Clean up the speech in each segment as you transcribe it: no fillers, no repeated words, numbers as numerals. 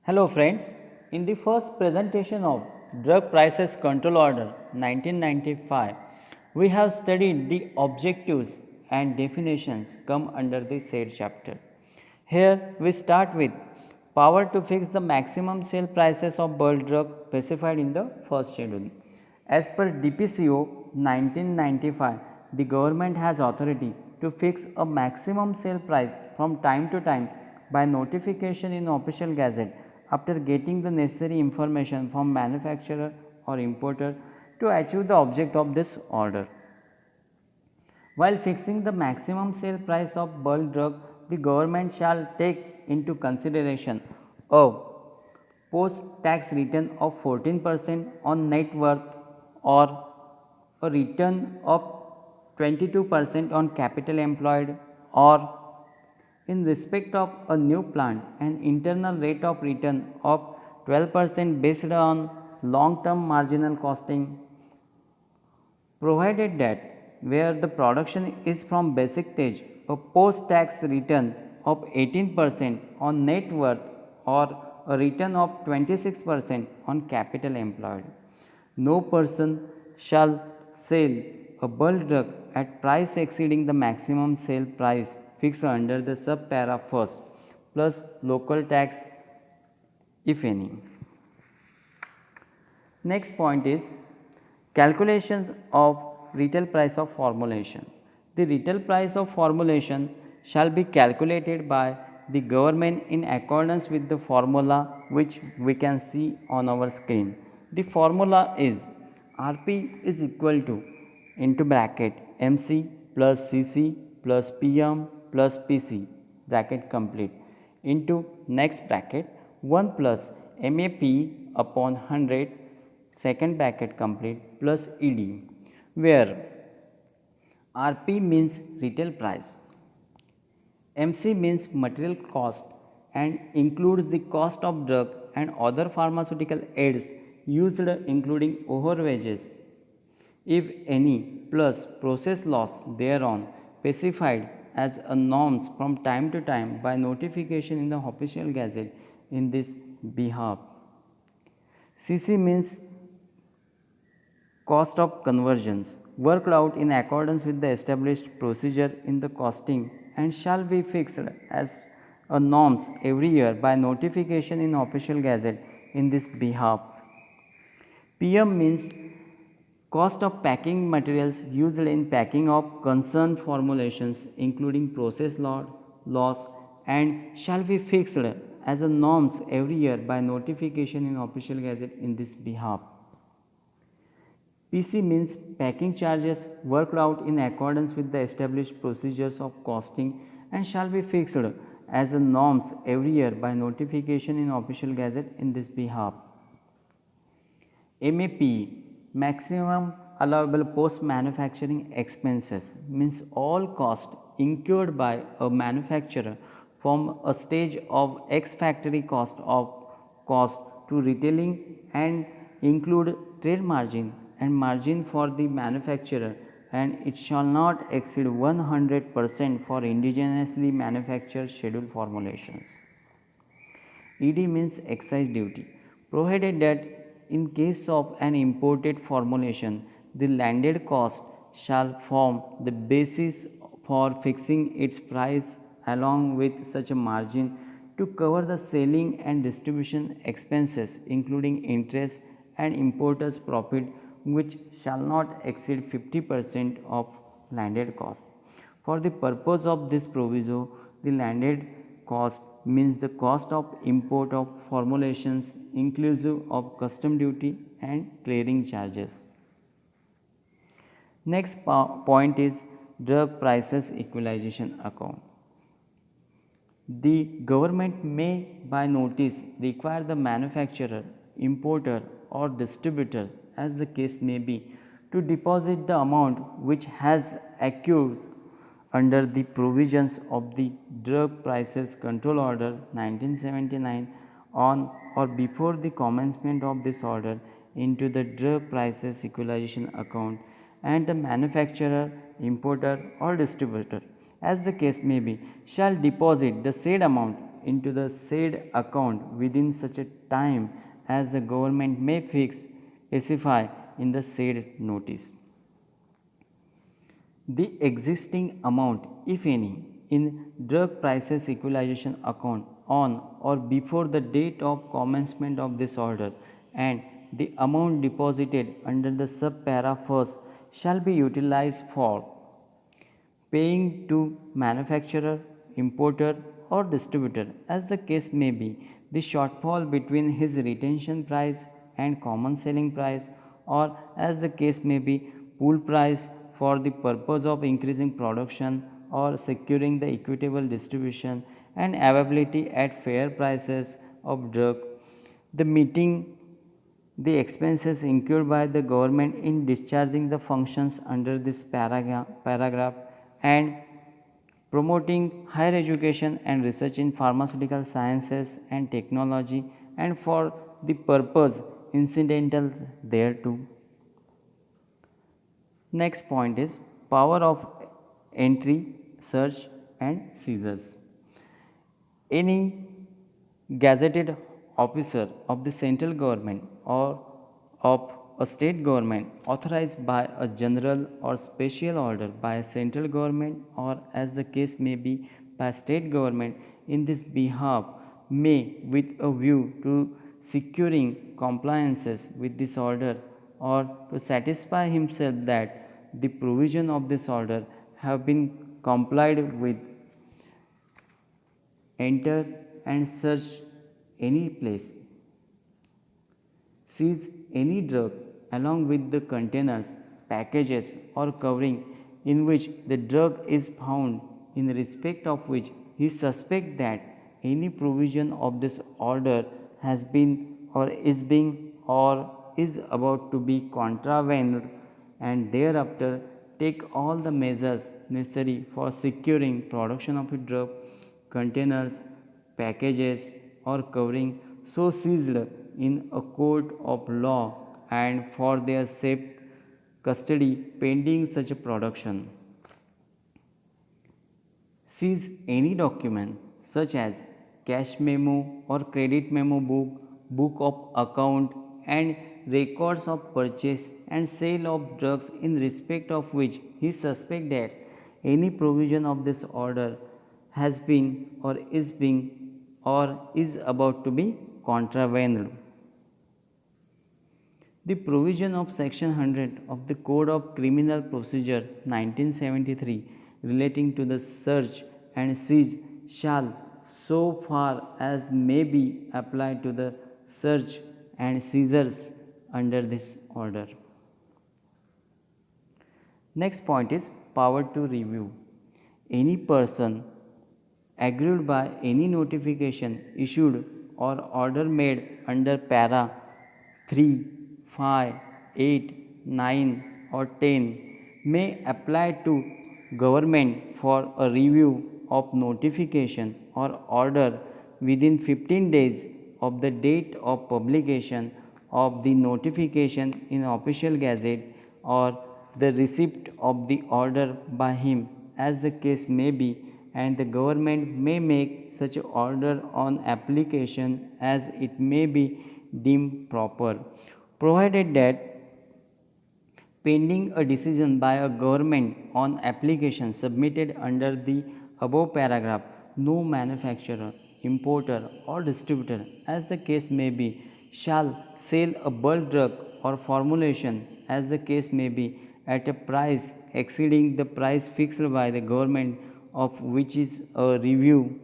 Hello friends, in the first presentation of Drug Prices Control Order 1995, we have studied the objectives and definitions come under the said chapter. Here we start with power to fix the maximum sale prices of bulk drug specified in the first schedule. As per DPCO 1995, the government has authority to fix a maximum sale price from time to time by notification in official gazette after getting the necessary information from manufacturer or importer to achieve the object of this order. While fixing the maximum sale price of bulk drug, the government shall take into consideration a post tax return of 14% on net worth or a return of 22% on capital employed, or in respect of a new plant an internal rate of return of 12% based on long term marginal costing, provided that where the production is from basic stage, a post tax return of 18% on net worth or a return of 26% on capital employed. No person shall sell a bulk drug at price exceeding the maximum sale price fixed under the subpara first plus local tax if any. Next point is calculations of retail price of formulation. The retail price of formulation shall be calculated by the government in accordance with the formula which we can see on our screen. The formula is Rp is equal to into bracket MC plus Cc plus Pm plus Pc bracket complete into next bracket 1 plus MAP upon 100 second bracket complete plus ED, where Rp means retail price, MC means material cost and includes the cost of drug and other pharmaceutical aids used including overwages, if any, plus process loss thereon specified as a norms from time to time by notification in the official gazette in this behalf. CC means cost of conversions worked out in accordance with the established procedure in the costing and shall be fixed as a norms every year by notification in official gazette in this behalf. PM means cost of packing materials used in packing of concerned formulations including process loss and shall be fixed as a norms every year by notification in official gazette in this behalf. PC means packing charges worked out in accordance with the established procedures of costing and shall be fixed as a norms every year by notification in official gazette in this behalf. MAP maximum allowable post manufacturing expenses means all cost incurred by a manufacturer from a stage of ex factory cost to retailing and include trade margin and margin for the manufacturer, and it shall not exceed 100% for indigenously manufactured scheduled formulations. ED means excise duty, provided that in case of an imported formulation, the landed cost shall form the basis for fixing its price along with such a margin to cover the selling and distribution expenses including interest and importer's profit, which shall not exceed 50% of landed cost. For the purpose of this proviso, the landed cost means the cost of import of formulations inclusive of custom duty and clearing charges. Next point is drug prices equalization account. The government may by notice require the manufacturer, importer or distributor as the case may be to deposit the amount which has accrued under the provisions of the Drug Prices Control Order 1979 on or before the commencement of this order into the drug prices equalization account, and the manufacturer, importer or distributor as the case may be shall deposit the said amount into the said account within such a time as the government may specify in the said notice. The existing amount, if any, in drug prices equalization account on or before the date of commencement of this order and the amount deposited under the subpara first shall be utilized for paying to manufacturer, importer or distributor as the case may be the shortfall between his retention price and common selling price, or as the case may be pool price for the purpose of increasing production or securing the equitable distribution and availability at fair prices of drug, the meeting the expenses incurred by the government in discharging the functions under this paragraph and promoting higher education and research in pharmaceutical sciences and technology and for the purpose incidental thereto. Next point is power of entry, search and seizures. Any gazetted officer of the central government or of a state government authorized by a general or special order by a central government or as the case may be by state government in this behalf may with a view to securing compliances with this order or to satisfy himself that the provision of this order have been complied with enter and search any place, seize any drug along with the containers, packages or covering in which the drug is found in respect of which he suspects that any provision of this order has been or is being or is about to be contravened and thereafter take all the measures necessary for securing production of a drug, containers, packages or covering so seized in a court of law and for their safe custody pending such a production. Seize any document such as cash memo or credit memo book, book of account and records of purchase and sale of drugs in respect of which he suspects that any provision of this order has been or is about to be contravened. The provision of section 100 of the Code of Criminal Procedure 1973 relating to the search and seize shall so far as may be applied to the search and seizures under this order. Next point is power to review. Any person aggrieved by any notification issued or order made under para 3, 5, 8, 9 or 10 may apply to government for a review of notification or order within 15 days of the date of publication of the notification in official gazette or the receipt of the order by him as the case may be, and the government may make such order on application as it may be deemed proper, provided that pending a decision by a government on application submitted under the above paragraph, no manufacturer, importer or distributor as the case may be shall sell a bulk drug or formulation as the case may be at a price exceeding the price fixed by the government of which is a review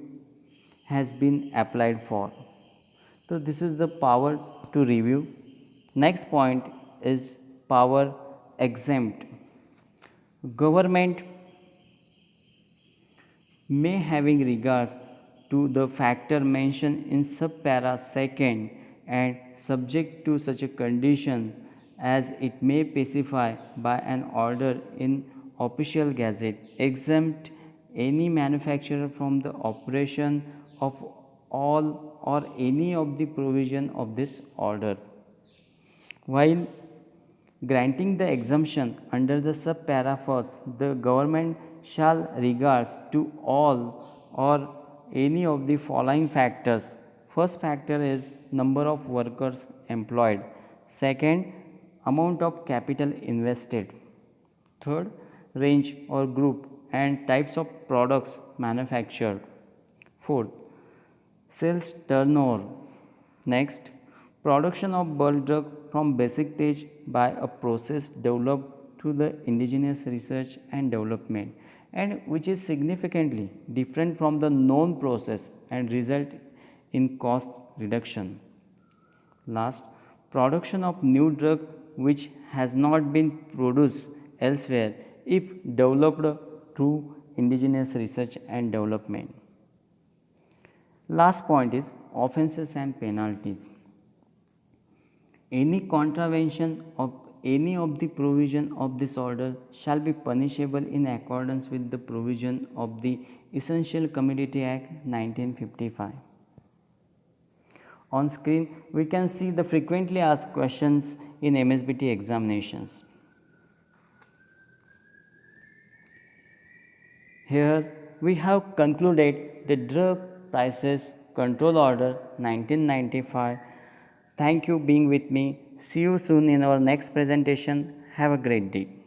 has been applied for. So, this is the power to review. Next point is power exempt. Government may having regards to the factor mentioned in subpara second and subject to such a condition as it may specify by an order in official gazette exempt any manufacturer from the operation of all or any of the provision of this order. While granting the exemption under the subpara first, the government shall regards to all or any of the following factors. First factor is number of workers employed. Second, amount of capital invested. Third, range or group and types of products manufactured. Fourth, sales turnover. Next, production of bulk drug from basic stage by a process developed through the indigenous research and development, and which is significantly different from the known process and result in cost reduction. Last, production of new drug which has not been produced elsewhere if developed through indigenous research and development. Last point is offences and penalties. Any contravention of any of the provision of this order shall be punishable in accordance with the provision of the Essential Commodity Act 1955. On screen, we can see the frequently asked questions in MSBT examinations. Here, we have concluded the Drug Prices Control Order 1995. Thank you being with me. See you soon in our next presentation. Have a great day.